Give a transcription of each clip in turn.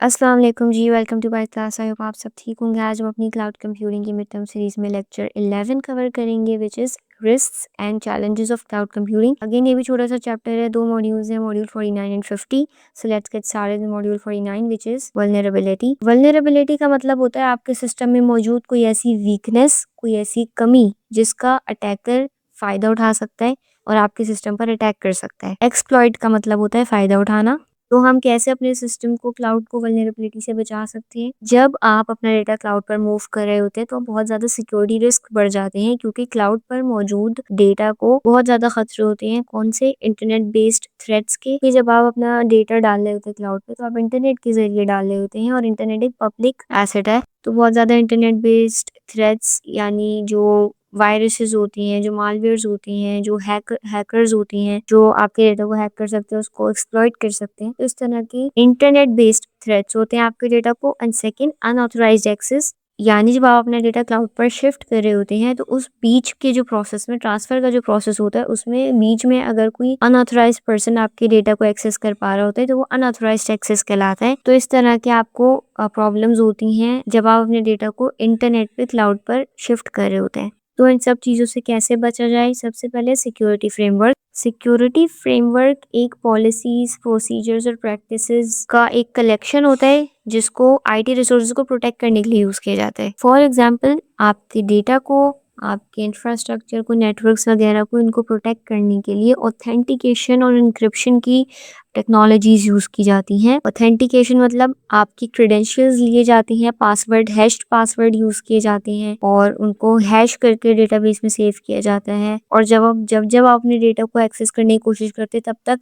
अस्सलाम वालेकुम जी, welcome to my class. I hope आप सब ठीक होंगे। आज हम अपनी क्लाउड कंप्यूटिंग की मिड टर्म सीरीज में लेक्चर 11 कवर करेंगे, which is risks and challenges of cloud computing. Again ये भी छोटा सा चैप्टर है, 2 मॉड्यूल्स हैं, module 49 and 50। So let's get started with module 49 which is vulnerability. Vulnerability का मतलब होता है आपके सिस्टम में मौजूद कोई ऐसी वीकनेस, कोई ऐसी कमी जिसका अटैकर फ़ायदा उठा सकता है और आपके सिस्टम पर अटैक कर सकता है। एक्सप्लॉइट का मतलब होता है फ़ायदा उठाना। तो हम कैसे अपने सिस्टम को क्लाउड को वल्नरेबिलिटी से बचा सकते हैं? जब आप अपना डेटा क्लाउड पर मूव कर रहे होते हैं तो बहुत ज़्यादा सिक्योरिटी रिस्क बढ़ जाते हैं, क्योंकि क्लाउड पर मौजूद डेटा को बहुत ज़्यादा खतरे होते हैं। कौन से? इंटरनेट बेस्ड थ्रेट्स के, कि जब आप अपना डेटा डाल रहे होते हैं क्लाउड पे तो आप इंटरनेट के ज़रिए डाल रहे होते हैं और इंटरनेट एक पब्लिक एसेट है। तो बहुत ज़्यादा इंटरनेट बेस्ड थ्रेट्स, यानी जो वायरसेस होती हैं, जो मालवेयर्स होती हैं, जो हैकर्स होती हैं, जो आपके डेटा को हैक कर सकते हैं, उसको एक्सप्लॉइट कर सकते हैं। तो इस तरह की इंटरनेट बेस्ड थ्रेट्स होते हैं आपके डेटा को। एंड सेकंड, अनऑथराइज्ड एक्सेस, यानी जब आप अपना डेटा क्लाउड पर शिफ्ट कर रहे होते हैं तो उस बीच के जो प्रोसेस में, ट्रांसफर का जो प्रोसेस होता है, उसमें बीच में अगर कोई अनऑथराइज्ड पर्सन आपके डेटा को एक्सेस कर पा रहा होता है तो वो अनऑथराइज्ड एक्सेस कहलाता है। तो इस तरह के आपको प्रॉब्लम्स होती हैं जब आप अपने डेटा को इंटरनेट पे क्लाउड पर शिफ्ट कर रहे होते हैं। तो इन सब चीज़ों से कैसे बचा जाए? सबसे पहले सिक्योरिटी फ्रेमवर्क। सिक्योरिटी फ्रेमवर्क एक पॉलिसीज, प्रोसीजर्स और प्रैक्टिसेस का एक कलेक्शन होता है जिसको आईटी रिसोर्सेज को प्रोटेक्ट करने के लिए यूज़ किया जाता है। फॉर एग्जांपल, आपके डेटा को, आपके इंफ्रास्ट्रक्चर को, नेटवर्क्स वगैरह को, इनको प्रोटेक्ट करने के लिए ऑथेंटिकेशन और इंक्रिप्शन की टेक्नोलॉजीज यूज़ की जाती हैं। ऑथेंटिकेशन मतलब आपकी क्रेडेंशियल्स लिए जाते हैं, पासवर्ड, हैश्ड पासवर्ड यूज़ किए जाते हैं और उनको हैश करके डेटाबेस में सेव किया जाता है। और जब आप अपने डेटा को एक्सेस करने की कोशिश करते हैं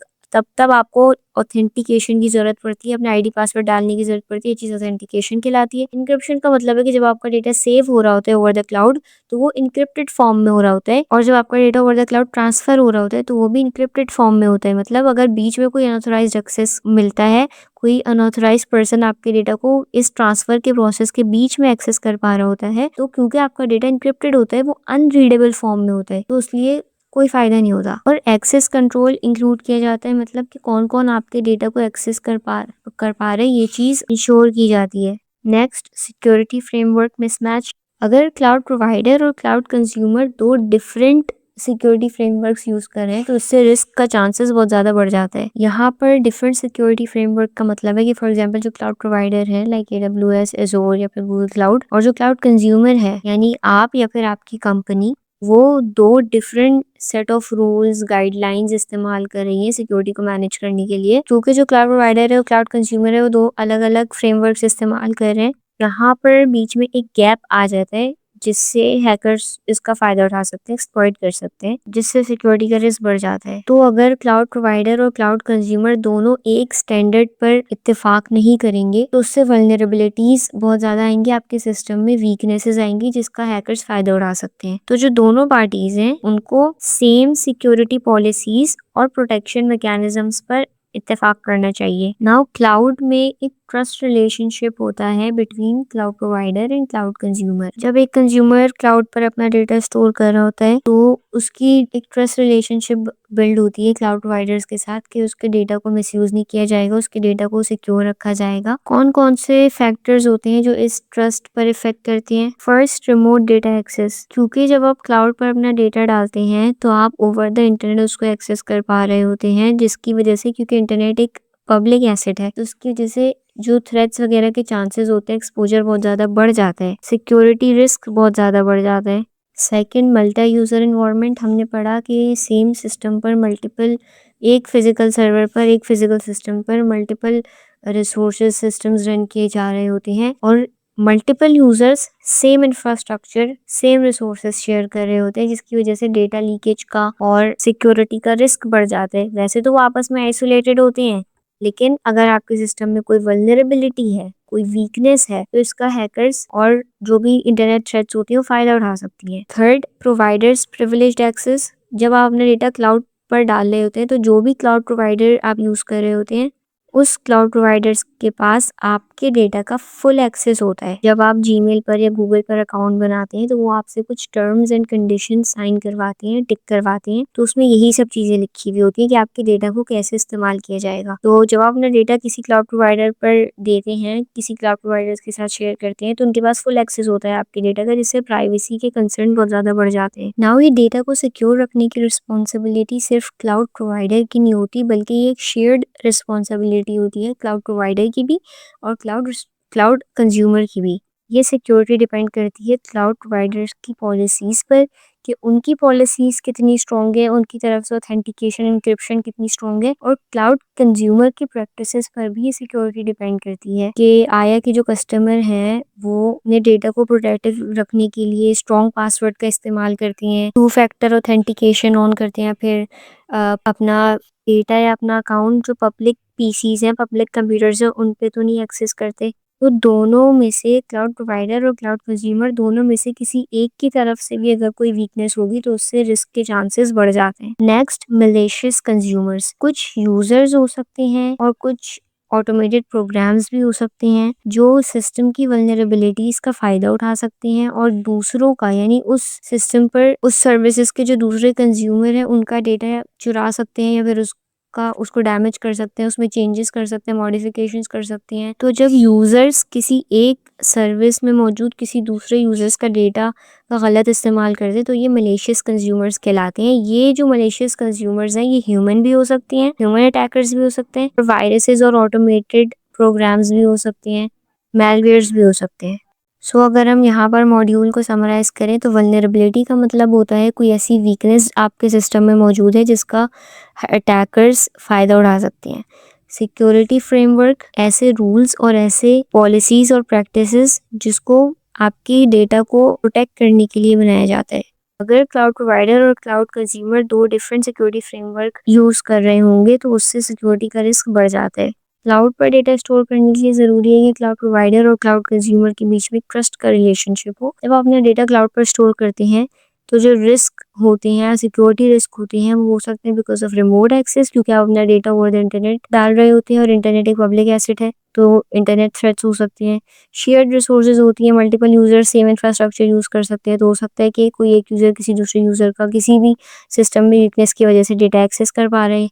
तब आपको ऑथेंटिकेशन की ज़रूरत पड़ती है, अपना आईडी पासवर्ड डालने की ज़रूरत पड़ती है। ये चीज़ ऑथेंटिकेशन कहलाती है। इनक्रिप्शन का मतलब है कि जब आपका डेटा सेव हो रहा होता है ओवर द क्लाउड तो वो इनक्रिप्टेड फॉर्म में हो रहा होता है, और जब आपका data over the cloud transfer हो रहा होता है तो वो भी इनक्रिप्टेड फॉर्म में होता है। मतलब अगर बीच में कोई अनऑथराइज्ड एक्सेस मिलता है, कोई अनऑथराइज्ड पर्सन आपके डेटा को इस ट्रांसफर के प्रोसेस के बीच में एक्सेस कर पा रहा होता है, तो क्योंकि आपका डेटा इनक्रिप्टेड होता है, वो अनरीडेबल फॉर्म में होता है, तो इसलिए कोई फायदा नहीं होता। और एक्सेस कंट्रोल इंक्लूड किया जाता है, मतलब कि कौन कौन आपके डेटा को एक्सेस कर पा रहे, ये चीज़ इंश्योर की जाती है। Next, security framework mismatch. अगर क्लाउड प्रोवाइडर और क्लाउड कंज्यूमर दो डिफरेंट सिक्योरिटी फ्रेमवर्क्स यूज़ कर रहे हैं तो इससे रिस्क का चांसेस बहुत ज़्यादा बढ़ जाता है। यहाँ पर डिफरेंट सिक्योरिटी फ्रेमवर्क का मतलब है कि फॉर एग्जांपल जो क्लाउड प्रोवाइडर है लाइक AWS, एज़ोर या फिर गूगल क्लाउड, और जो क्लाउड कंज्यूमर है यानी आप या फिर आपकी कंपनी, वो दो different set of rules, guidelines इस्तेमाल कर रही है सिक्योरिटी को मैनेज करने के लिए। क्योंकि जो क्लाउड प्रोवाइडर है और क्लाउड कंज्यूमर है वो दो अलग अलग फ्रेमवर्क्स इस्तेमाल कर रहे हैं, यहाँ पर बीच में एक गैप आ जाता है जिससे हैकर्स इसका फायदा उठा सकते हैं, एक्सप्लॉइट कर सकते हैं, जिससे सिक्योरिटी का रिस्क बढ़ जाता है। तो अगर क्लाउड प्रोवाइडर और क्लाउड कंज्यूमर दोनों एक स्टैंडर्ड पर इत्तेफाक नहीं करेंगे तो उससे वल्नरेबिलिटीज बहुत ज़्यादा आएंगी, आपके सिस्टम में वीकनेसेस आएंगी जिसका हैकर्स फायदा उठा सकते हैं। तो जो दोनों पार्टीज हैं उनको सेम सिक्योरिटी पॉलिसीज और प्रोटेक्शन मैकेनिज्म्स पर इत्तेफाक करना चाहिए। नाउ क्लाउड में एक ट्रस्ट रिलेशनशिप होता है between cloud provider and cloud consumer. जब एक कंज्यूमर क्लाउड पर अपना डेटा स्टोर कर रहा होता है तो उसकी एक ट्रस्ट रिलेशनशिप बिल्ड होती है क्लाउड प्रोवाइडर्स के साथ कि उसके डेटा को मिसयूज नहीं किया जाएगा, उसके डेटा को सिक्योर रखा जाएगा। कौन कौन से फैक्टर्स होते हैं जो इस ट्रस्ट पर इफेक्ट करते हैं? First, remote data access. क्योंकि जब आप क्लाउड पर अपना डेटा डालते हैं तो आप ओवर द इंटरनेट उसको एक्सेस कर पा रहे होते हैं, जिसकी वजह से, क्योंकि इंटरनेट एक पब्लिक एसेट है, तो उसकी वजह से जो थ्रेट्स वगैरह के चांसेस होते हैं, एक्सपोजर बहुत ज़्यादा बढ़ जाता है, सिक्योरिटी रिस्क बहुत ज़्यादा बढ़ जाता है। Second, multi user environment. हमने पढ़ा कि सेम सिस्टम पर मल्टीपल, एक फिजिकल सर्वर पर, एक फिजिकल सिस्टम पर मल्टीपल रिसोर्सेज सिस्टम्स रन किए जा रहे होते हैं और multiple users same infrastructure, same resources share कर रहे होते हैं, जिसकी वजह से डेटा लीकेज का और सिक्योरिटी का रिस्क बढ़ जाता है। वैसे तो वो आपस में आइसोलेटेड होते हैं, लेकिन अगर आपके सिस्टम में कोई वल्नरेबिलिटी है, कोई वीकनेस है, तो इसका हैकर्स और जो भी इंटरनेट थ्रेट्स होती है वो फायदा उठा सकती हैं। Third, providers privileged access. जब आप अपना डेटा क्लाउड पर डाल रहे होते हैं तो जो भी क्लाउड प्रोवाइडर आप यूज़ कर रहे होते हैं, उस क्लाउड प्रोवाइडर्स के पास आपके डेटा का फुल एक्सेस होता है। जब आप जीमेल पर या गूगल पर अकाउंट बनाते हैं तो वो आपसे कुछ टर्म्स एंड कंडीशन साइन करवाते हैं, टिक करवाते हैं। तो उसमें यही सब चीजें लिखी हुई होती है कि आपके डेटा को कैसे इस्तेमाल किया जाएगा। तो जब आप अपना डेटा किसी क्लाउड प्रोवाइडर पर देते हैं, किसी क्लाउड प्रोवाइडर्स के साथ शेयर करते हैं, तो उनके पास फुल एक्सेस होता है आपके डेटा का, जिससे प्राइवेसी के कंसर्न बहुत ज्यादा बढ़ जाते हैं। नाउ ये डेटा को सिक्योर रखने की रिस्पॉन्सिबिलिटी सिर्फ क्लाउड प्रोवाइडर की नहीं होती, बल्कि ये एक शेयर्ड रिस्पॉन्सिबिलिटी होती है क्लाउड प्रोवाइडर की भी और क्लाउड कंज्यूमर की भी। ये सिक्योरिटी डिपेंड करती है क्लाउड प्रोवाइडर्स की पॉलिसीज पर कि उनकी पॉलिसीज कितनी स्ट्रॉन्ग है, उनकी तरफ से ऑथेंटिकेशन इंक्रिप्शन कितनी स्ट्रॉन्ग है, और क्लाउड कंज्यूमर की प्रैक्टिसेस पर भी ये सिक्योरिटी डिपेंड करती है कि आया कि जो कस्टमर हैं वो अपने डेटा को प्रोटेक्टिव रखने के लिए स्ट्रॉन्ग पासवर्ड का इस्तेमाल करती हैं, टू फैक्टर ऑथेंटिकेशन ऑन करते हैं, फिर अपना डेटा या अपना अकाउंट जो पब्लिक पीसीज हैं, पब्लिक कंप्यूटर्स हैं, उन पे तो नहीं एक्सेस करते। तो दोनों में से क्लाउड प्रोवाइडर और क्लाउड कंज्यूमर दोनों में से किसी एक की तरफ से भी अगर कोई वीकनेस होगी तो उससे रिस्क के चांसेस बढ़ जाते हैं। Next, malicious consumers. कुछ यूजर्स हो सकते हैं और कुछ ऑटोमेटेड प्रोग्राम्स भी हो सकते हैं जो सिस्टम की वल्नरेबिलिटीज का फायदा उठा सकते हैं और दूसरों का, यानी उस सिस्टम पर उस सर्विसेज के जो दूसरे कंज्यूमर हैं उनका डेटा चुरा सकते हैं या फिर उसको डैमेज कर सकते हैं, उसमें चेंजेस कर सकते हैं, मॉडिफिकेशंस कर सकते हैं। तो जब यूजर्स किसी एक सर्विस में मौजूद किसी दूसरे यूजर्स का डेटा का गलत इस्तेमाल करते हैं तो ये मलेशियस कंज्यूमर्स कहलाते हैं। ये जो मलेशियस कंज्यूमर्स हैं ये ह्यूमन भी हो सकते हैं, ह्यूमन अटैकर्स भी हो सकते हैं, और वायरसेस और ऑटोमेटेड प्रोग्राम्स भी हो सकते हैं, मैलवेयर्स भी हो सकते हैं। सो अगर हम यहाँ पर मॉड्यूल को समराइज करें तो वल्नरेबिलिटी का मतलब होता है कोई ऐसी वीकनेस आपके सिस्टम में मौजूद है जिसका अटैकर्स फ़ायदा उठा सकते हैं। सिक्योरिटी फ्रेमवर्क ऐसे रूल्स और ऐसे पॉलिसीज़ और प्रैक्टिसेस जिसको आपकी डेटा को प्रोटेक्ट करने के लिए बनाया जाता है। अगर क्लाउड प्रोवाइडर और क्लाउड कंज्यूमर दो डिफरेंट सिक्योरिटी फ्रेमवर्क यूज़ कर रहे होंगे तो उससे सिक्योरिटी का रिस्क बढ़ जाता है। क्लाउड पर डेटा स्टोर करने के लिए ज़रूरी है कि क्लाउड प्रोवाइडर और क्लाउड कंज्यूमर के बीच में ट्रस्ट का रिलेशनशिप हो। जब आप अपना डेटा क्लाउड पर स्टोर करते हैं तो जो रिस्क होते हैं, सिक्योरिटी रिस्क होते हैं, वो हो सकते हैं बिकॉज ऑफ रिमोट एक्सेस, क्योंकि आप अपना डेटा ओवर द इंटरनेट डाल रहे होते हैं और इंटरनेट एक पब्लिक एसेट है तो इंटरनेट थ्रेट्स हो सकते हैं। शेयर्ड रिसोर्सेज होती हैं, multiple user same infrastructure use कर सकते हैं, तो हो सकता है कि कोई एक यूज़र किसी दूसरे यूज़र का किसी भी सिस्टम में वीकनेस की वजह से डेटा एक्सेस कर पा रहे हैं।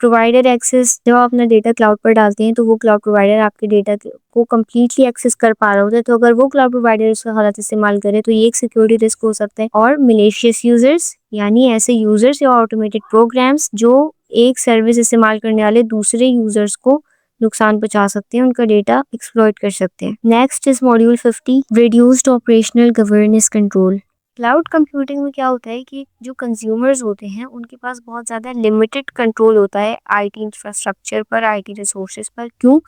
प्रोवाइडर एक्सेस, जब आप अपना डेटा क्लाउड पर डालते हैं तो वो क्लाउड प्रोवाइडर आपके डेटा को कम्प्लीटली एक्सेस कर पा रहा होता है, तो अगर वो क्लाउड प्रोवाइडर उसका गलत इस्तेमाल करे तो ये एक सिक्योरिटी रिस्क हो सकता है। और मलेशियस यूजर्स, यानी ऐसे यूजर्स या ऑटोमेटेड प्रोग्राम्स जो एक सर्विस इस्तेमाल करने वाले दूसरे यूजर्स को नुकसान पहुंचा सकते हैं, उनका डेटा एक्सप्लॉइट कर सकते हैं। Next is module 50, reduced operational governance control. Cloud computing में क्या होता है कि जो कंज्यूमर्स होते हैं उनके पास बहुत ज़्यादा लिमिटेड कंट्रोल होता है आईटी इंफ्रास्ट्रक्चर पर, आईटी रिसोर्सेज पर। क्यों?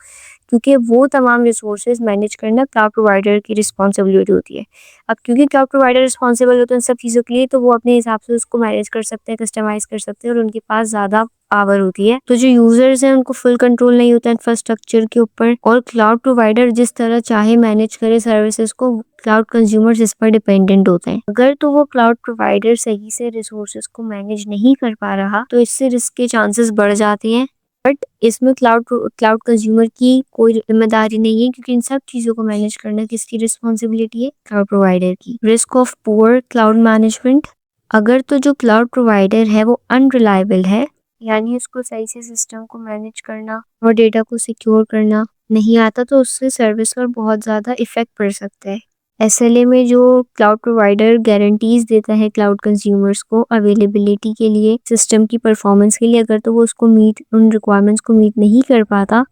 क्योंकि वो तमाम रिसोर्सेज मैनेज करना क्लाउड प्रोवाइडर की रिस्पॉन्सिबिलिटी होती है। अब क्योंकि क्लाउड प्रोवाइडर रिस्पॉन्सिबल होते हैं उन सब चीज़ों के लिए, तो वो अपने हिसाब से उसको मैनेज कर सकते हैं, कस्टमाइज कर सकते हैं, और उनके पास ज़्यादा पावर होती है। तो जो यूजर्स हैं उनको फुल कंट्रोल नहीं होता इंफ्रास्ट्रक्चर के ऊपर, और क्लाउड प्रोवाइडर जिस तरह चाहे मैनेज करे सर्विसेज को, क्लाउड कंज्यूमर्स इस पर डिपेंडेंट होते हैं। अगर तो वो क्लाउड प्रोवाइडर सही से रिसोर्सेज को मैनेज नहीं कर पा रहा तो इससे रिस्क के चांसेस बढ़ जाते हैं। बट इसमें क्लाउड कंज्यूमर की कोई जिम्मेदारी नहीं है, क्योंकि इन सब चीज़ों को मैनेज करना किसकी रिस्पॉन्सिबिलिटी है? क्लाउड प्रोवाइडर की। Risk of poor cloud management, अगर तो जो क्लाउड प्रोवाइडर है वो अनरिलायबल है, यानी उसको सही से सिस्टम को मैनेज करना और डेटा को सिक्योर करना नहीं आता, तो उससे सर्विस पर बहुत ज़्यादा इफेक्ट पड़ सकता है। एसएलए में जो क्लाउड प्रोवाइडर गारंटीज देता है क्लाउड कंज्यूमर्स को अवेलेबिलिटी के लिए, सिस्टम की परफॉर्मेंस के लिए, अगर तो वो उसको उन रिक्वायरमेंट्स को मीट नहीं कर पाता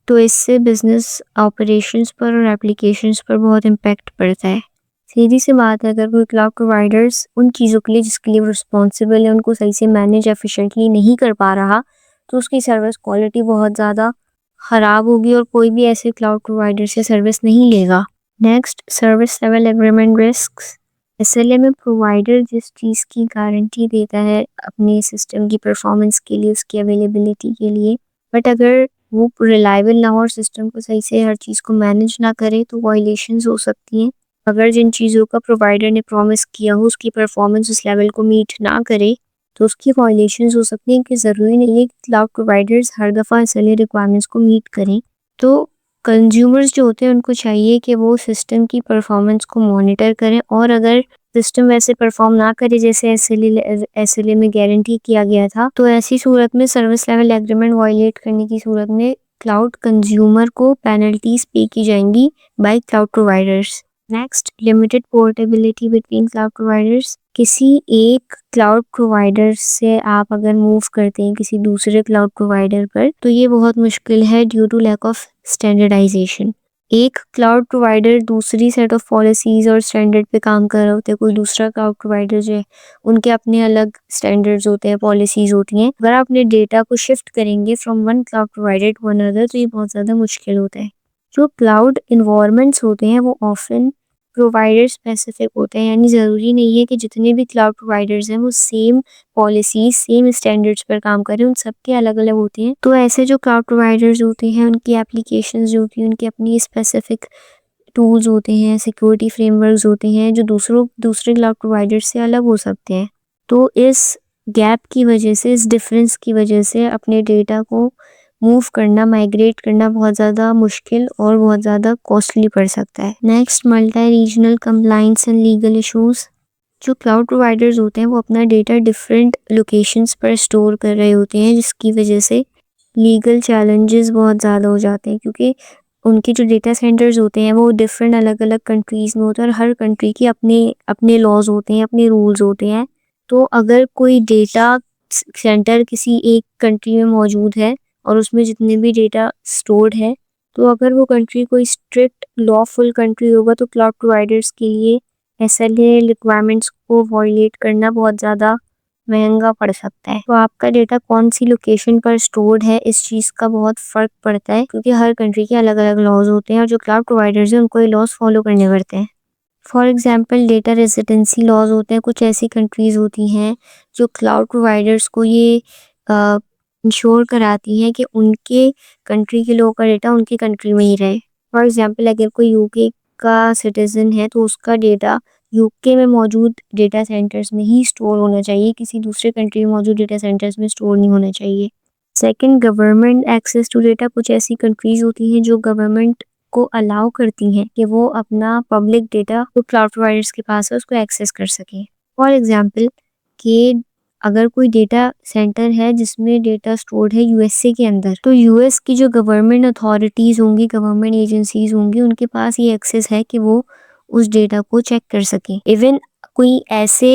तो इससे बिजनेस ऑपरेशंस पर और एप्लीकेशंस पर बहुत इम्पैक्ट पड़ता है। सीधी सी बात है, अगर कोई क्लाउड प्रोवाइडर्स उन चीज़ों के लिए जिसके लिए वो रिस्पॉन्सिबल है उनको सही से मैनेज एफिशिएंटली नहीं कर पा रहा तो उसकी सर्विस क्वालिटी बहुत ज़्यादा ख़राब होगी और कोई भी ऐसे क्लाउड प्रोवाइडर से सर्विस नहीं लेगा। Next, service level agreement risks. SLA में प्रोवाइडर जिस चीज़ की गारंटी देता है अपने सिस्टम की परफॉर्मेंस के लिए, उसकी अवेलेबिलिटी के लिए, बट अगर वो रिलायबल ना हो और सिस्टम को सही से हर चीज़ को मैनेज ना करे तो वायलेशंस हो सकती हैं। अगर जिन चीज़ों का प्रोवाइडर ने प्रॉमिस किया हो उसकी परफॉर्मेंस उस लेवल को मीट ना करे तो उसकी वायलेशंस हो सकती हैं, कि ज़रूरी नहीं है कि क्लाउड प्रोवाइडर्स हर दफ़ा एसएलए रिक्वायरमेंट्स को मीट करें। तो कंज्यूमर्स जो होते हैं उनको चाहिए कि वो सिस्टम की परफॉर्मेंस को मॉनिटर करें, और अगर सिस्टम वैसे परफॉर्म ना करे जैसे एसएलए में गारंटी किया गया था, तो ऐसी सूरत में सर्विस लेवल एग्रीमेंट वायलेट करने की सूरत में क्लाउड कंज्यूमर को पेनल्टीज पे की जाएंगी by cloud providers. Next, limited portability between cloud providers. किसी एक क्लाउड प्रोवाइडर से आप अगर मूव करते हैं किसी दूसरे क्लाउड प्रोवाइडर पर, तो ये बहुत मुश्किल है due to lack of standardization. एक क्लाउड प्रोवाइडर दूसरी सेट ऑफ पॉलिसीज और स्टैंडर्ड पे काम कर रहे होते हैं, कोई दूसरा क्लाउड प्रोवाइडर जो है उनके अपने अलग स्टैंडर्ड्स होते हैं, पॉलिसीज होती हैं। अगर आप अपने डेटा को शिफ्ट करेंगे from one cloud provider to another, तो ये बहुत ज़्यादा मुश्किल होता है। जो क्लाउड इन्वायरमेंट्स होते हैं वो ऑफन प्रोवाइडर स्पेसिफिक होते हैं, यानी ज़रूरी नहीं है कि जितने भी क्लाउड प्रोवाइडर्स हैं वो सेम पॉलिसीज सेम स्टैंडर्ड्स पर काम करें, उन सबके अलग अलग होते हैं। तो ऐसे जो क्लाउड प्रोवाइडर्स होते हैं उनकी एप्लीकेशंस जो होती हैं उनकी अपनी स्पेसिफिक टूल्स होते हैं, सिक्योरिटी फ्रेमवर्क्स होते हैं जो दूसरे क्लाउड प्रोवाइडर्स से अलग हो सकते हैं। तो इस गैप की वजह से, इस डिफरेंस की वजह से अपने डेटा को मूव करना, माइग्रेट करना बहुत ज़्यादा मुश्किल और बहुत ज़्यादा कॉस्टली पड़ सकता है। Next, multi regional compliance and legal issues. जो क्लाउड प्रोवाइडर्स होते हैं वो अपना डेटा डिफरेंट लोकेशंस पर स्टोर कर रहे होते हैं, जिसकी वजह से लीगल चैलेंजेस बहुत ज़्यादा हो जाते हैं, क्योंकि उनके जो डेटा सेंटर्स होते हैं वो डिफरेंट अलग अलग कंट्रीज़ में होते हैं और हर कंट्री की अपने अपने लॉज होते हैं, अपने रूल्स होते हैं। तो अगर कोई डेटा सेंटर किसी एक कंट्री में मौजूद है और उसमें जितने भी डेटा स्टोर्ड है, तो अगर वो कंट्री कोई स्ट्रिक्ट लॉफुल कंट्री होगा तो क्लाउड प्रोवाइडर्स के लिए एसएलए रिक्वायरमेंट्स को वॉयलेट करना बहुत ज़्यादा महंगा पड़ सकता है। तो आपका डेटा कौन सी लोकेशन पर स्टोर्ड है, इस चीज़ का बहुत फ़र्क पड़ता है, क्योंकि हर कंट्री के अलग अलग लॉज होते हैं और जो क्लाउड प्रोवाइडर्स हैं उनको ये लॉज फॉलो करने पड़ते हैं। For example, data residency laws होते हैं। कुछ ऐसी कंट्रीज़ होती हैं जो क्लाउड प्रोवाइडर्स को ये इंश्योर कराती हैं कि उनके कंट्री के लोगों का डेटा उनकी कंट्री में ही रहे। फॉर एग्जाम्पल, अगर कोई यूके का सिटीज़न है तो उसका डेटा यूके में मौजूद डेटा सेंटर्स में ही स्टोर होना चाहिए, किसी दूसरे कंट्री में मौजूद डेटा सेंटर्स में स्टोर नहीं होना चाहिए। Second, government access to data. कुछ ऐसी कंट्रीज़ होती हैं जो गवर्नमेंट को अलाउ करती हैं कि वो अपना पब्लिक डेटा जो क्लाउड प्रोवाइडर्स के पास है उसको एक्सेस कर सकें। फॉर एग्जाम्पल, कि अगर कोई डेटा सेंटर है जिसमें डेटा स्टोर्ड है यूएसए के अंदर, तो यूएस की जो गवर्नमेंट अथॉरिटीज़ होंगी, गवर्नमेंट एजेंसीज होंगी, उनके पास ये एक्सेस है कि वो उस डेटा को चेक कर सकें। इवन कोई ऐसे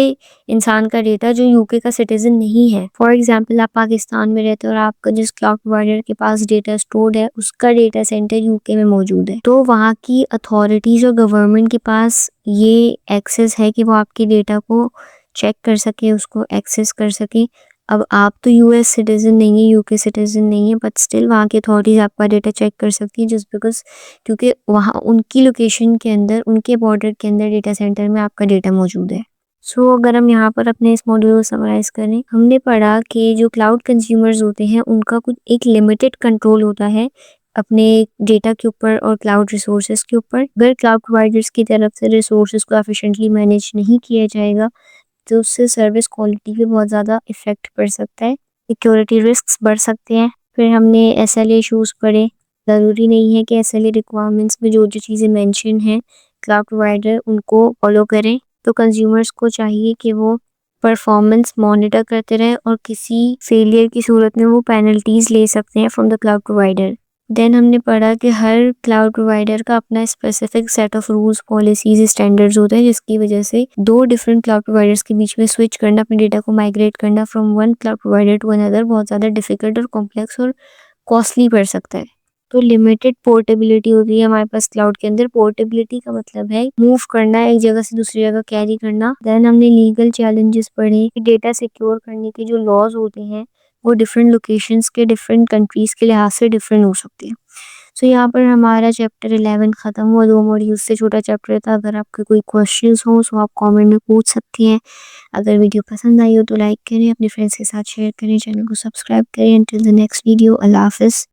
इंसान का डेटा जो यूके का सिटीजन नहीं है, फॉर एग्जांपल आप पाकिस्तान में रहते हो और आपका जिस क्लाउड प्रोवाइडर के पास डेटा स्टोर्ड है उसका डेटा सेंटर यूके में मौजूद है, तो वहाँ की अथॉरिटीज़ और गवर्नमेंट के पास ये एक्सेस है कि वो आपके डेटा को चेक कर सके, उसको एक्सेस कर सके। अब आप तो यूएस सिटीजन नहीं है, यूके सिटीजन नहीं है, बट स्टिल वहाँ की अथॉरिटीज़ आपका डेटा चेक कर सकती है जस्ट बिकॉज क्योंकि वहाँ उनकी लोकेशन के अंदर, उनके बॉर्डर के अंदर डेटा सेंटर में आपका डेटा मौजूद है। सो अगर हम यहाँ पर अपने इस मॉड्यूल को समराइज़ करें, हमने पढ़ा कि जो क्लाउड कंज्यूमर्स होते हैं उनका कुछ एक लिमिटेड कंट्रोल होता है अपने डेटा के ऊपर और क्लाउड रिसोर्सेज के ऊपर। अगर क्लाउड प्रोवाइडर्स की तरफ से रिसोर्सेज को एफिशिएंटली मैनेज नहीं किया जाएगा तो उससे सर्विस क्वालिटी पे बहुत ज़्यादा इफ़ेक्ट पड़ सकता है, सिक्योरिटी रिस्क्स बढ़ सकते हैं। फिर हमने एसएलए इशूज़ पढ़े। ज़रूरी नहीं है कि एसएलए रिक्वायरमेंट्स में जो जो चीज़ें मेंशन हैं क्लाउड प्रोवाइडर उनको फॉलो करें। तो कंज्यूमर्स को चाहिए कि वो परफॉर्मेंस मॉनिटर करते रहें और किसी फेलियर की सूरत में वो पेनल्टीज़ ले सकते हैं from the cloud provider. Then हमने पढ़ा कि हर क्लाउड प्रोवाइडर का अपना specific set of rules, policies, standards होते हैं, जिसकी वजह से दो डिफरेंट क्लाउड प्रोवाइडर्स के बीच में स्विच करना, अपने डेटा को माइग्रेट करना from one cloud provider to another बहुत ज़्यादा डिफिकल्ट और कॉम्प्लेक्स और कॉस्टली पड़ सकता है। तो लिमिटेड पोर्टेबिलिटी होती है हमारे पास क्लाउड के अंदर। पोर्टेबिलिटी का मतलब है मूव करना, एक जगह से दूसरी जगह कैरी करना। देन हमने लीगल चैलेंजेस पढ़े कि डेटा सिक्योर करने के जो लॉज होते हैं वो डिफरेंट लोकेशंस के, डिफरेंट कंट्रीज़ के लिहाज से डिफरेंट हो सकते हैं। सो यहाँ पर हमारा चैप्टर 11 ख़त्म हुआ। 2 मॉड्यूल्स से छोटा चैप्टर था। अगर आपके कोई क्वेश्चंस हो तो आप कमेंट में पूछ सकती हैं। अगर वीडियो पसंद आई हो तो लाइक करें, अपने फ्रेंड्स के साथ शेयर करें, चैनल को सब्सक्राइब करें। अंटिल द नेक्स्ट वीडियो, अल्लाह हाफ़िज़।